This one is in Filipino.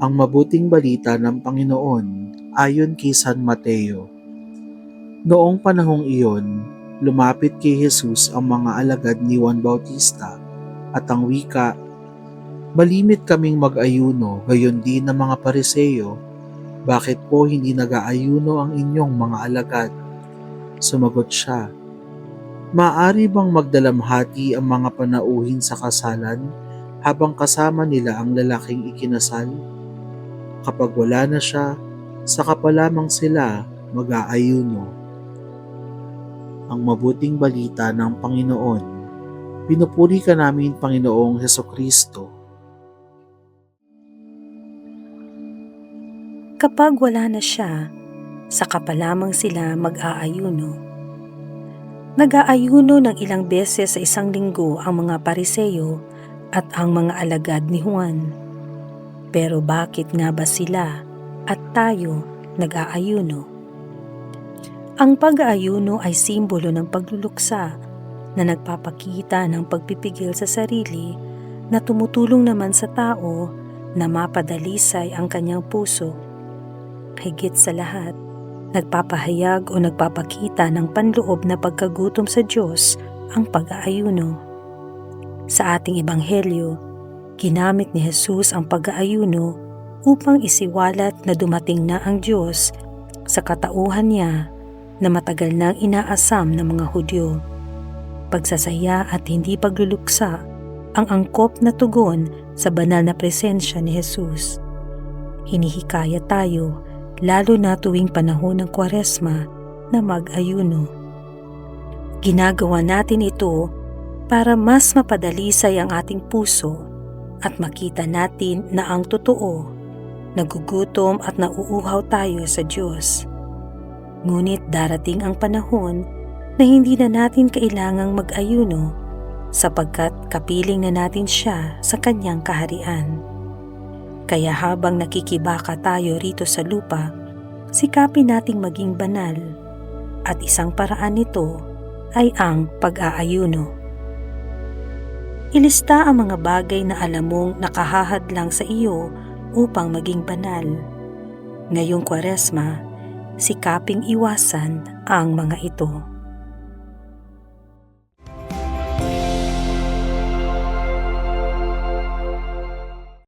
Ang mabuting balita ng Panginoon ayon kay San Mateo. Noong panahong iyon, lumapit kay Jesus ang mga alagad ni Juan Bautista at ang wika, "Malimit kaming mag-ayuno, gayon din ang mga Pariseo. Bakit po hindi nag-aayuno ang inyong mga alagad?" Sumagot siya, "Maaari bang magdalamhati ang mga panauhin sa kasalan habang kasama nila ang lalaking ikinasal? Kapag wala na siya, saka pa lamang sila mag-aayuno." Ang mabuting balita ng Panginoon. Pinupuri ka namin, Panginoong Hesukristo. Kapag wala na siya, saka pa lamang sila mag-aayuno. Nag-aayuno ng ilang beses sa isang linggo ang mga Pariseo at ang mga alagad ni Juan. Pero bakit nga ba sila at tayo nag-aayuno? Ang pag-aayuno ay simbolo ng pagluluksa na nagpapakita ng pagpipigil sa sarili na tumutulong naman sa tao na mapadalisay ang kanyang puso. Higit sa lahat, nagpapahayag o nagpapakita ng panloob na pagkagutom sa Diyos ang pag-aayuno. Sa ating ebanghelyo, ginamit ni Jesus ang pag-aayuno upang isiwalat na dumating na ang Diyos sa katauhan niya na matagal nang inaasam ng mga Hudyo. Pagsasaya at hindi pagluluksa ang angkop na tugon sa banal na presensya ni Jesus. Hinihikayat tayo, lalo na tuwing panahon ng Kwaresma, na mag-ayuno. Ginagawa natin ito para mas mapadalisay ang ating puso at makita natin na ang totoo, nagugutom at nauuhaw tayo sa Diyos. Ngunit darating ang panahon na hindi na natin kailangang mag-ayuno sapagkat kapiling na natin siya sa kanyang kaharian. Kaya habang nakikibaka tayo rito sa lupa, sikapin nating maging banal at isang paraan nito ay ang pag-aayuno. Ilista ang mga bagay na alam mong nakahahadlang sa iyo upang maging banal. Ngayong Kwaresma, sikaping iwasan ang mga ito.